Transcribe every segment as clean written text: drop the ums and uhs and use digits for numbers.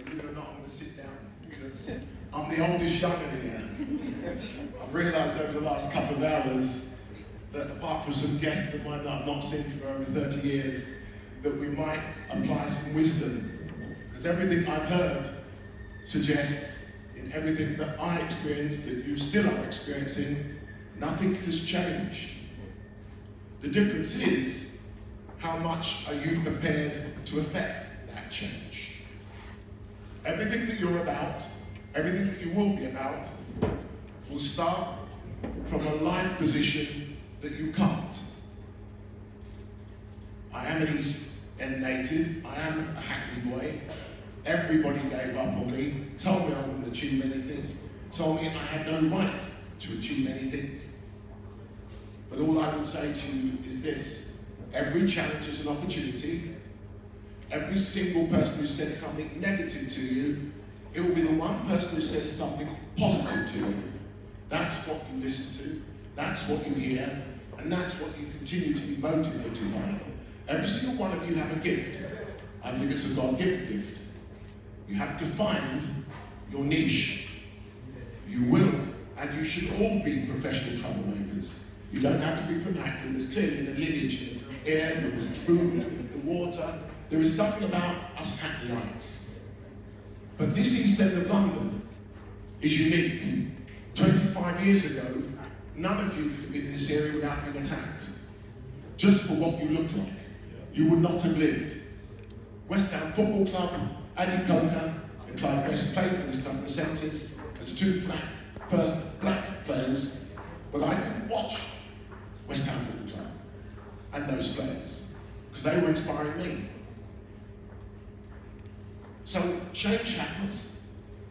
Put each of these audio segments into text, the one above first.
believe it or not, I'm going to sit down because I'm the oldest young'un in here. I've realised over the last couple of hours that apart from some guests of mine that I've not seen for over 30 years, that we might apply some wisdom. Because everything I've heard suggests in everything that I experienced, that you still are experiencing, nothing has changed. The difference is, how much are you prepared to affect that change? Everything that you're about, everything that you will be about, will start from a life position that you can't. I am an East End native, I am a Hackney boy. Everybody gave up on me, told me I wouldn't achieve anything, told me I had no right to achieve anything. But all I would say to you is this: every challenge is an opportunity. Every single person who said something negative to you, it will be the one person who says something positive to you. That's what you listen to, that's what you hear, and that's what you continue to be motivated by. Every single one of you have a gift. I believe it's a God-given gift. You have to find your niche. You will, and you should all be professional troublemakers. You don't have to be from Hackney. There's clearly in the lineage of air, the food, the water. There is something about us Hackneyites. But this East End of London is unique. 25 years ago, none of you could have been in this area without being attacked. Just for what you looked like. You would not have lived. West Ham Football Club, Addy Coker and Clyde West played for this club in the 70s as the two first black players. But I couldn't watch West Ham Football Club and those players because they were inspiring me. So change happens,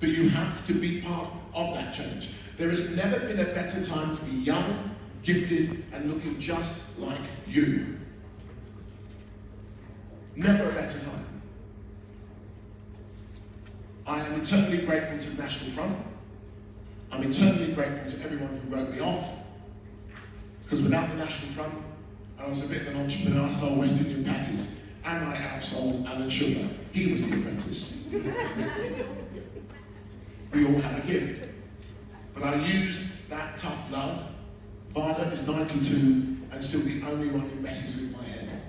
but you have to be part of that change. There has never been a better time to be young, gifted, and looking just like you. Never a better time. I am eternally grateful to the National Front. I'm eternally grateful to everyone who wrote me off. Because without the National Front, and I was a bit of an entrepreneur, I sold West Indian patties. And I outsold Alan Sugar. He was the apprentice. We all have a gift. But I used that tough love. Violet is 92 and still the only one who messes with my head.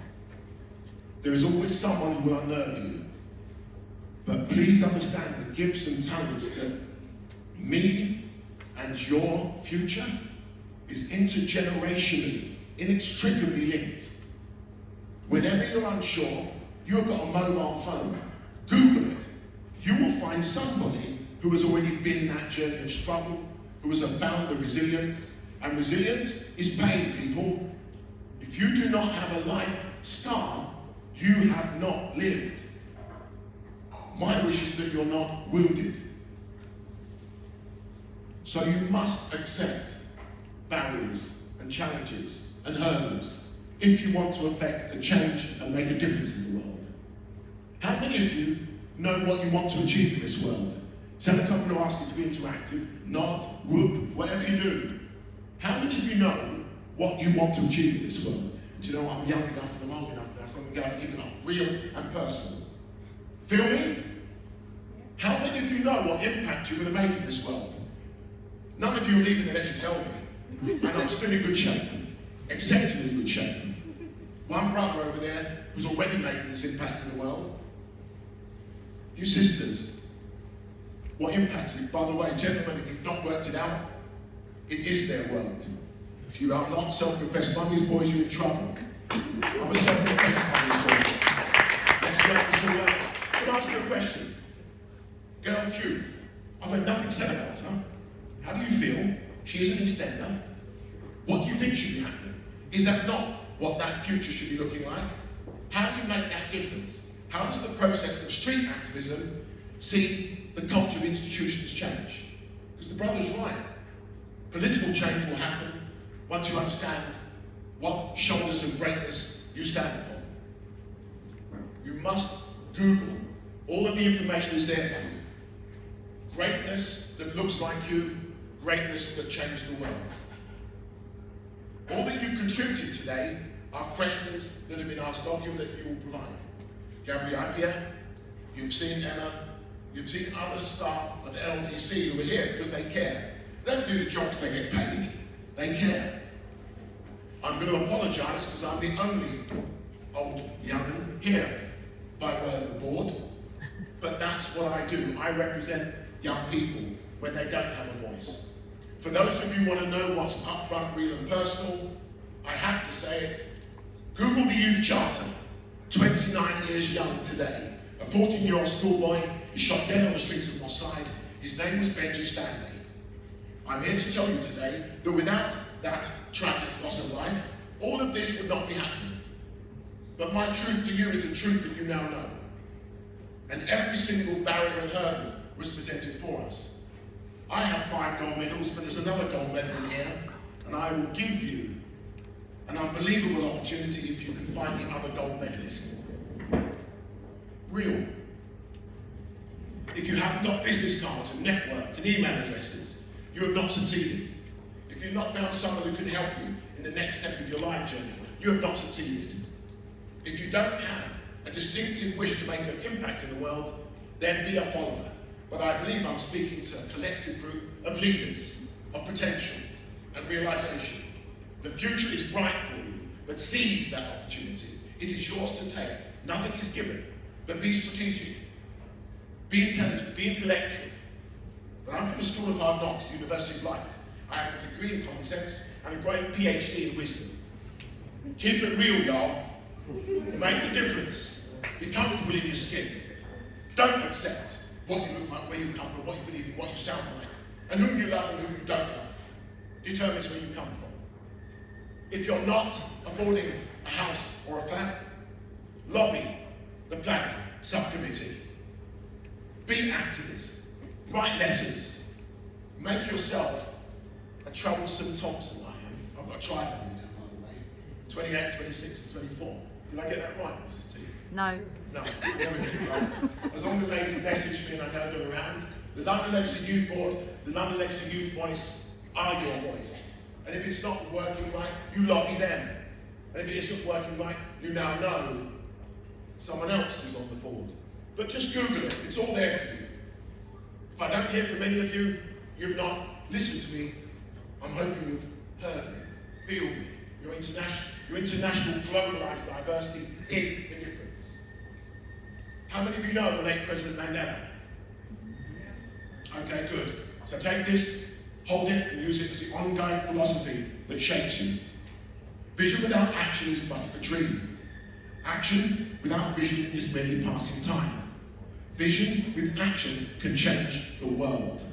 There is always someone who will unnerve you. But please understand the gifts and talents that me and your future is intergenerationally, inextricably linked. Whenever you're unsure, you've got a mobile phone. Google it. You will find somebody who has already been that journey of struggle, who has found the resilience. And resilience is pain, people. If you do not have a life scar, you have not lived. My wish is that you're not wounded. So you must accept barriers and challenges and hurdles if you want to affect a change and make a difference in the world. How many of you know what you want to achieve in this world? So every time I'm going to ask you to be interactive, nod, whoop, whatever you do. How many of you know what you want to achieve in this world? Do you know what? I'm young enough and I'm old enough now, so I'm going to go and keep it up real and personal. Feel me? How many of you know what impact you're going to make in this world? None of you are leaving unless you tell me. And I'm still in good shape. Exceptionally good shape. One brother over there who's already making this impact in the world. You sisters, what impact? By the way, gentlemen, if you've not worked it out, it is their world. If you are not self-confessed mummy's boys, you're in trouble. I'm a self-confessed mummy's boy. Let's work this all out. Can I ask you a question? Girl Q, I've heard nothing said about her. How do you feel? She is an EastEnder. What do you think should be happening? Is that not what that future should be looking like? How do you make that difference? How does the process of street activism see the culture of institutions change? Because the brother's right. Political change will happen once you understand what shoulders of greatness you stand upon. You must Google. All of the information is there for you. Greatness that looks like you, greatness that changed the world. All that you've contributed today are questions that have been asked of you that you will provide. Gabrielle, you've seen Emma, You've seen other staff of LDC who are here because they care. They don't do the jobs they get paid, they care. I'm going to apologise because I'm the only old young'un here by way of the board, but that's what I do. I represent young people when they don't have a voice. For those of you who want to know what's upfront, real and personal, I have to say it. Google the Youth Charter. 29 years young today. A 14-year-old schoolboy is shot dead on the streets of Moss Side. His name was Benji Stanley. I'm here to tell you today that without that tragic loss of life, all of this would not be happening. But my truth to you is the truth that you now know. And every single barrier and hurdle was presented for us. I have 5 gold medals, but there's another gold medal in here, and I will give you an unbelievable opportunity if you can find the other gold medalist. Real. If you have not business cards and networks and email addresses, you have not succeeded. If you've not found someone who can help you in the next step of your life journey, you have not succeeded. If you don't have a distinctive wish to make an impact in the world, then be a follower. But I believe I'm speaking to a collective group of leaders, of potential and realization. The future is bright for you, but seize that opportunity. It is yours to take. Nothing is given, but be strategic, be intelligent, be intellectual. But I'm from the School of Hard Knocks, University of Life. I have a degree in common sense and a great PhD in wisdom. Keep it real, y'all. Make the difference. Be comfortable in your skin. Don't accept what you look like, where you come from, what you believe in, what you sound like, and who you love and who you don't love. Determines where you come from. If you're not affording a house or a flat, lobby the Black Subcommittee. Be activist. Write letters. Make yourself a troublesome Thompson. I am. I've got a tribe of them now, by the way. 28, 26, and 24. Did I get that right, Mrs. T? No. No. As long as they message me and I know they're around, the London Legacy Youth Board, the London Legacy Youth Voice are your voice. And if it's not working right, you lobby them. And if it isn't working right, you now know someone else is on the board. But just Google it, it's all there for you. If I don't hear from any of you, you've not listened to me. I'm hoping you've heard me, feel me. Your international globalized diversity is the difference. How many of you know the late President Mandela? Okay, good. So take this, hold it, and use it as the ongoing philosophy that shapes you. Vision without action is but a dream. Action without vision is merely passing time. Vision with action can change the world.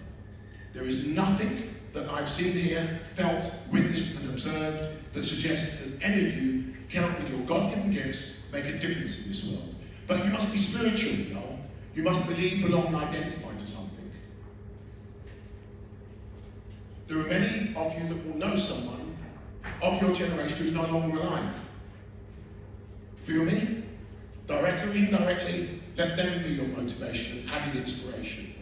There is nothing that I've seen here, felt, witnessed, and observed that suggests that any of you cannot, with your God-given gifts, make a difference in this world. But you must be spiritual, y'all. You must believe, belong, and identify to something. There are many of you that will know someone of your generation who's no longer alive. Feel me? Directly or indirectly, let them be your motivation and added inspiration.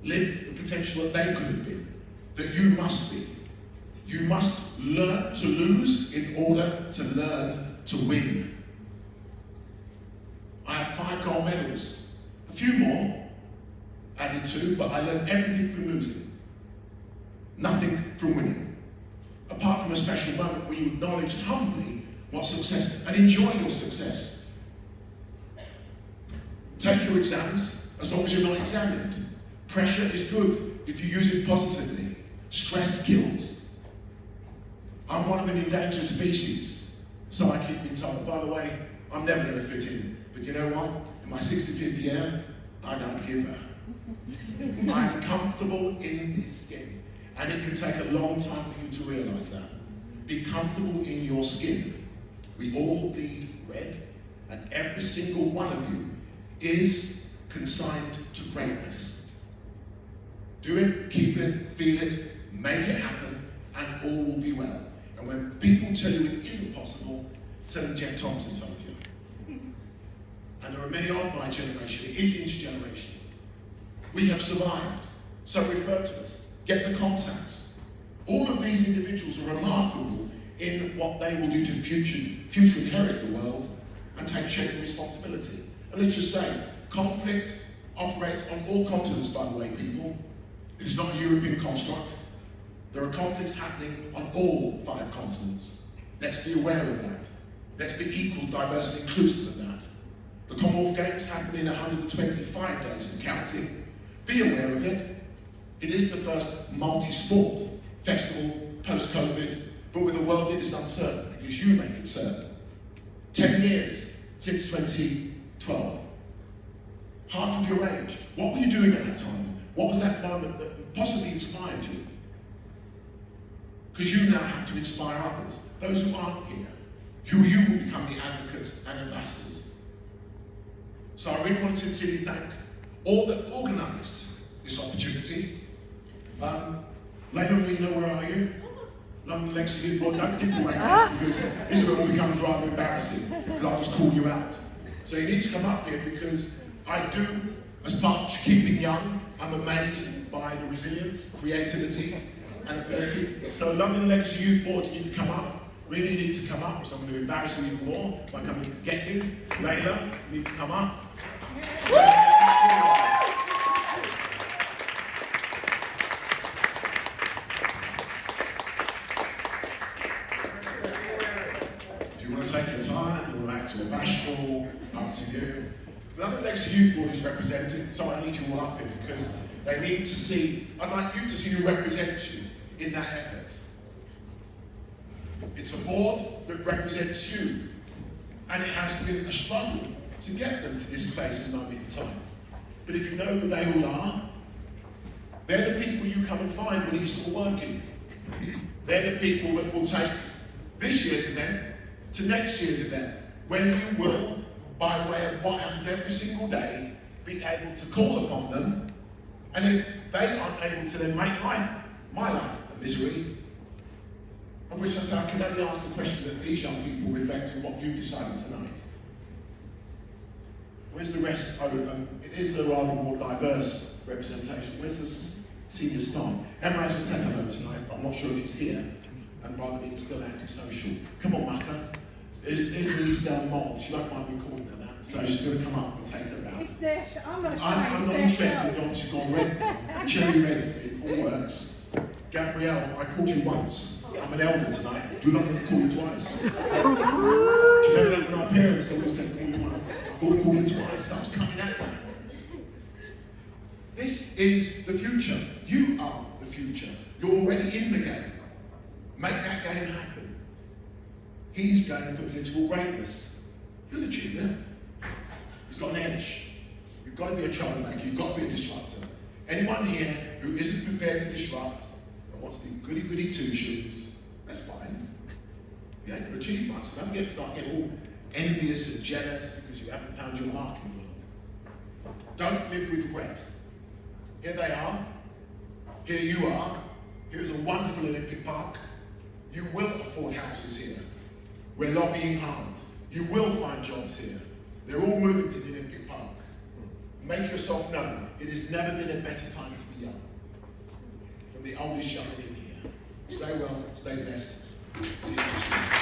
Live the potential that they could have been, that you must be. You must learn to lose in order to learn to win. I have 5 gold medals, a few more added to, but I learned everything from losing, nothing from winning. Apart from a special moment where you acknowledged humbly what success, and enjoy your success. Take your exams as long as you're not examined. Pressure is good if you use it positively. Stress kills. I'm one of an endangered species, so I keep being told, by the way, I'm never going to fit in. But you know what? In my 65th year, I don't give a. I'm comfortable in this skin. And it can take a long time for you to realise that. Be comfortable in your skin. We all bleed red, and every single one of you is consigned to greatness. Do it, keep it, feel it, make it happen, and all will be well. And when people tell you it isn't possible, tell them Geoff Thompson told you. And there are many of my generation, it is intergenerational. We have survived, so refer to us. Get the contacts. All of these individuals are remarkable in what they will do to future inherit the world and take shape and responsibility. And let's just say, conflict operates on all continents, by the way, people. It is not a European construct. There are conflicts happening on all 5 continents. Let's be aware of that. Let's be equal, diverse and inclusive of that. The Commonwealth Games happen in 125 days and counting. Be aware of it. It is the first multi-sport festival post-COVID, but with a world it is uncertain because you make it certain. 10 years since 2012. Half of your age. What were you doing at that time? What was that moment that possibly inspired you? Because you now have to inspire others. Those who aren't here, who you will become the advocates and ambassadors. So I really want to sincerely thank all that organised this opportunity. Layla Marina, where are you? London Lexington, well, don't dip away now, because this is where it all becomes rather embarrassing, because I'll just call you out. So you need to come up here, because I do, as part of keeping young, I'm amazed by the resilience, creativity, and ability. So London Legacy Youth Board, you need to come up. Really need to come up, because I'm going to embarrass you even more by coming to get you. Layla, you need to come up. If you want to take your time or act too bashful, up to you. The London Legacy Youth Board is represented, so I need you all up here because they need to see, I'd like you to see who represents you in that effort. It's a board that represents you, and it has been a struggle to get them to this place in moment in time. But if you know who they all are, they're the people you come and find when you're still working. They're the people that will take this year's event to next year's event, where you will, by way of what happens every single day, be able to call upon them, and if they aren't able to then make my life a misery, of which I say I can only ask the question that these young people reflect on what you decided tonight. Where's the rest? Oh, it is a rather more diverse representation. Where's the senior staff? Emma has just said hello tonight, but I'm not sure if he's here, and rather being still antisocial. Come on, Maka. Here's Louise Del Moth. She won't mind me calling her that, so she's going to come up and take her back. I'm not interested in she's gone red now. Cherry red, it all works. Gabrielle, I called you once. I'm an elder tonight. Do not want to call you twice. Do you remember that when our parents always said, call you once? I'll call you twice. I was coming at you. This is the future. You are the future. You're already in the game. Make that game happen. He's going for political greatness. You're the junior. He's got an edge. You've got to be a troublemaker. You've got to be a disruptor. Anyone here who isn't prepared to disrupt and wants to be goody-goody two-shoes, that's fine. You ain't going to achieve much, so don't start getting all envious and jealous because you haven't found your mark in the world. Don't live with regret. Here they are. Here you are. Here's a wonderful Olympic park. You will afford houses here. We're lobbying hard. You will find jobs here. They're all moving to the Olympic Park. Make yourself known. It has never been a better time to be young. From the oldest young in here. Stay well, stay blessed. See you next week.